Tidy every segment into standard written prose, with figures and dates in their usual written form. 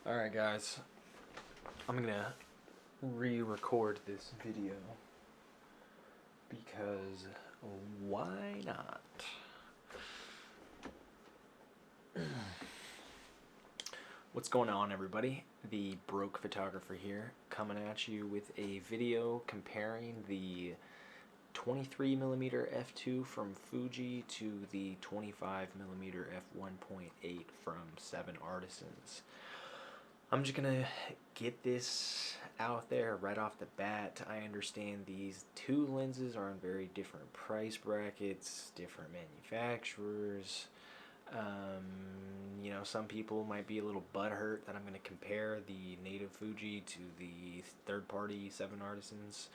Alright guys, I'm gonna re-record this video because why not? What's going on, everybody? The Broke Photographer here, coming at you with a video comparing the 23mm f2 from Fuji to the 25mm f1.8 from 7 Artisans. I'm just gonna get this out there right off the bat. I understand these two lenses are in very different price brackets, different manufacturers. You know, some people might be a little butthurt that I'm gonna compare the native Fuji to the third-party 7 Artisans,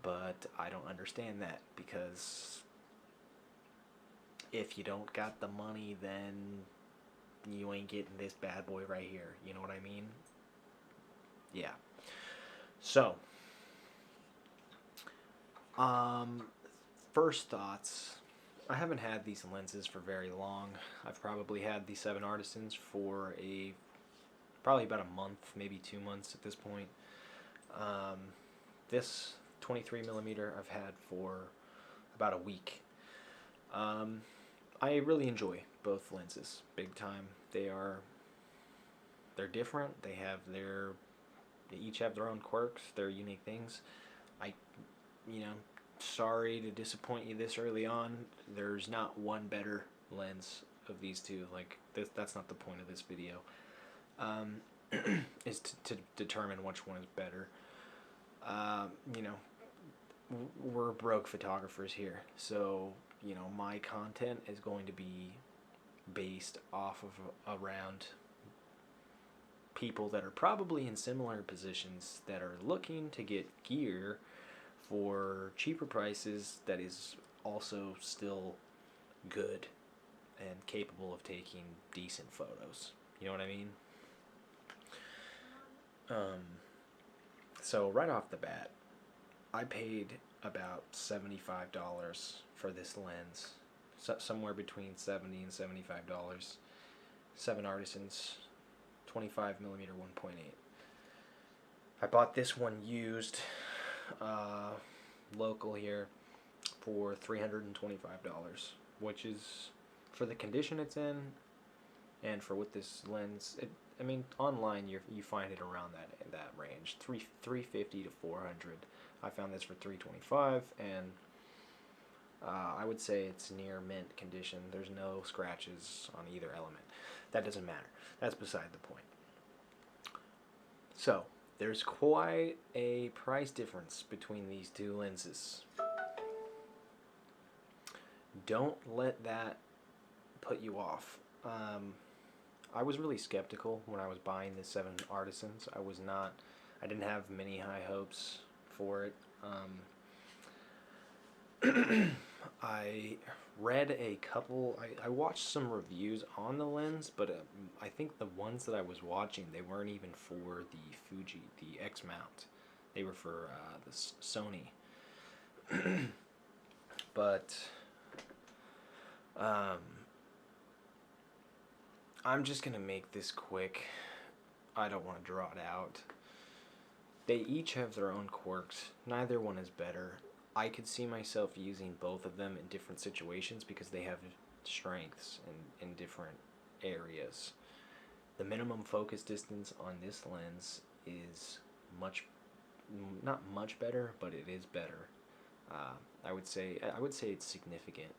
but I don't understand that, because if you don't got the money, then you ain't getting this bad boy right here. You know what I mean? Yeah. So, first thoughts. I haven't had these lenses for very long. I've probably had the 7 Artisans for probably about a month, maybe 2 months at this point. This 23mm I've had for about a week. I really enjoy both lenses, big time. They're different. They each have their own quirks, their unique things. Sorry to disappoint you this early on. There's not one better lens of these two. Like, that's not the point of this video. Is to determine which one is better. We're broke photographers here, so my content is going to be based off of around people that are probably in similar positions that are looking to get gear for cheaper prices that is also still good and capable of taking decent photos. You know what I mean? So right off the bat, I paid about $75 for this lens, somewhere between $70 and $75. 7 Artisans, 25mm 1.8. I bought this one used, local here, for $325, which is, for the condition it's in and for what this lens, online you find it around that range, $350 to $400. I found this for $325, and I would say it's near mint condition. There's no scratches on either element. That doesn't matter. That's beside the point. So, there's quite a price difference between these two lenses. Don't let that put you off. I was really skeptical when I was buying the 7 Artisans. I didn't have many high hopes for it. I read a couple, I watched some reviews on the lens, but I think the ones that I was watching, they weren't even for the Fuji, the X mount. They were for the Sony. But I'm just gonna make this quick. I don't want to draw it out. They each have their own quirks. Neither one is better. I could see myself using both of them in different situations because they have strengths in different areas. The minimum focus distance on this lens is not much better, but it is better. I would say it's significant.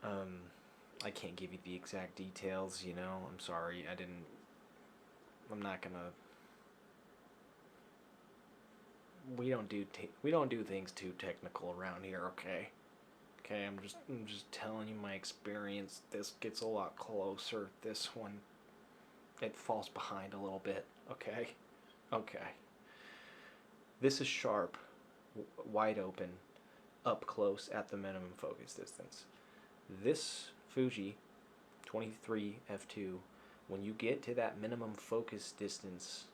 I can't give you the exact details, I'm sorry. I'm not gonna. We don't do things too technical around here, okay? Okay, I'm just telling you my experience. This gets a lot closer. This one, it falls behind a little bit, okay? Okay. This is sharp, wide open, up close at the minimum focus distance. This Fuji 23 f2, when you get to that minimum focus distance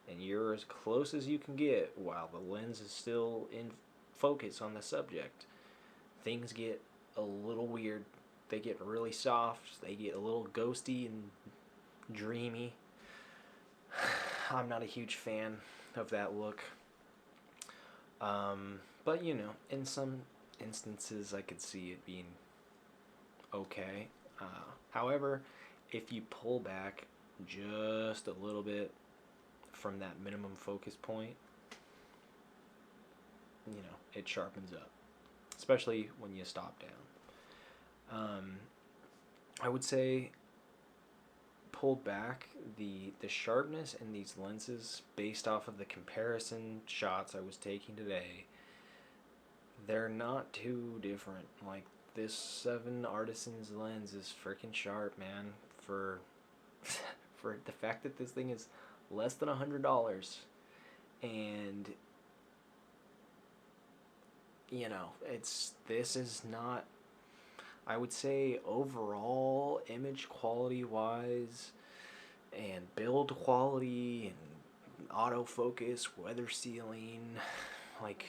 and you're as close as you can get while the lens is still in focus on the subject, things get a little weird. They get really soft, they get a little ghosty and dreamy. I'm not a huge fan of that look. But you know, in some instances, I could see it being okay. However, if you pull back just a little bit from that minimum focus point, you know, it sharpens up, especially when you stop down. I would say pulled back, the sharpness in these lenses, based off of the comparison shots I was taking today, they're not too different. Like, this 7 Artisans lens is freaking sharp, man. For for the fact that this thing is less than $100, and you know, this is not, I would say, overall image quality wise and build quality and autofocus, weather sealing, like,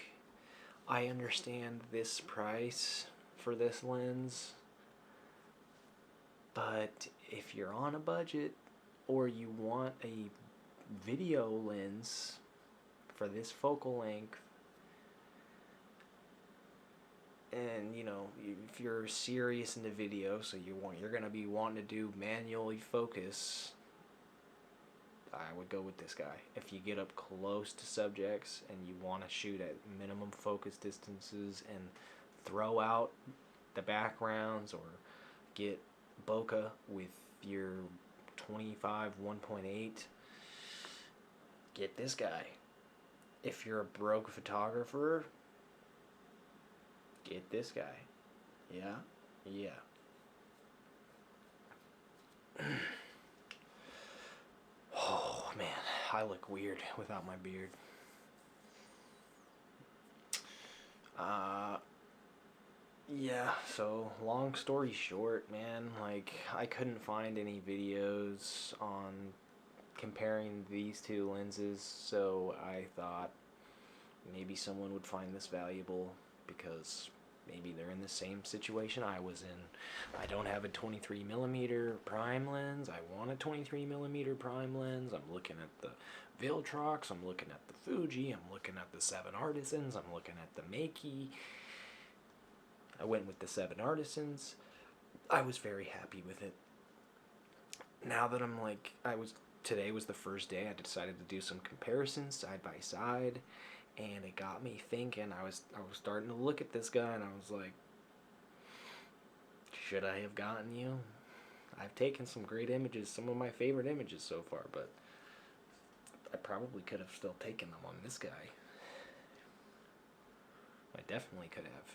I understand this price for this lens, but if you're on a budget or you want a video lens for this focal length, and you know, if you're serious into video, so you're gonna be wanting to do manually focus, I would go with this guy. If you get up close to subjects and you want to shoot at minimum focus distances and throw out the backgrounds or get bokeh with your 25 1.8, get this guy. If you're a broke photographer, get this guy. Yeah. Oh man, I look weird without my beard. Yeah, so long story short, man, like, I couldn't find any videos on comparing these two lenses, so I thought maybe someone would find this valuable because maybe they're in the same situation I was in. I don't have a 23mm prime lens. I want a 23mm prime lens. I'm looking at the Viltrox. I'm looking at the Fuji. I'm looking at the 7 Artisans. I'm looking at the Makey. I went with the 7 Artisans. I was very happy with it. Now that today was the first day I decided to do some comparisons side by side, and it got me thinking. I was starting to look at this guy, and I was like, should I have gotten you? I've taken some great images, some of my favorite images so far, but I probably could have still taken them on this guy. I definitely could have.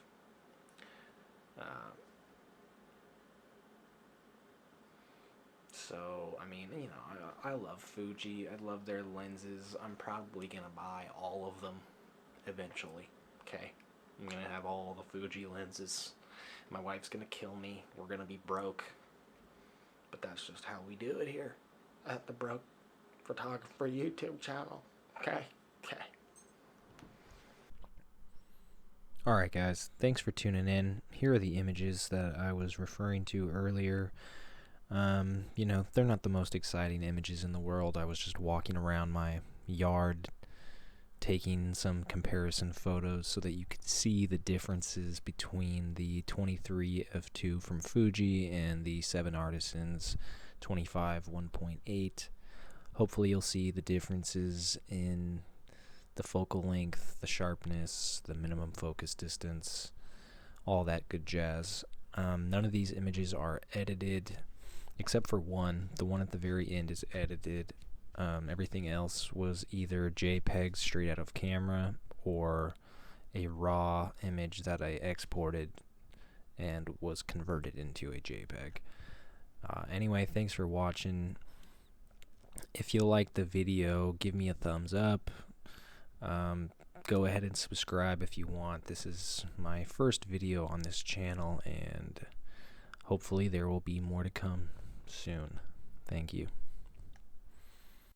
So, I mean, you know, I love Fuji. I love their lenses. I'm probably going to buy all of them eventually, okay? I'm going to have all the Fuji lenses. My wife's going to kill me. We're going to be broke. But that's just how we do it here at the Broke Photographer YouTube channel, okay? Okay. Alright guys, thanks for tuning in. Here are the images that I was referring to earlier. You know, they're not the most exciting images in the world. I was just walking around my yard taking some comparison photos so that you could see the differences between the 23 f2 from Fuji and the 7 Artisans 25 1.8. Hopefully you'll see the differences in the focal length, the sharpness, the minimum focus distance, all that good jazz. None of these images are edited, except for one. The one at the very end is edited. Everything else was either JPEG straight out of camera or a raw image that I exported and was converted into a JPEG. Anyway, thanks for watching. If you like the video, give me a thumbs up. Go ahead and subscribe if you want. This is my first video on this channel, and hopefully there will be more to come soon. Thank you.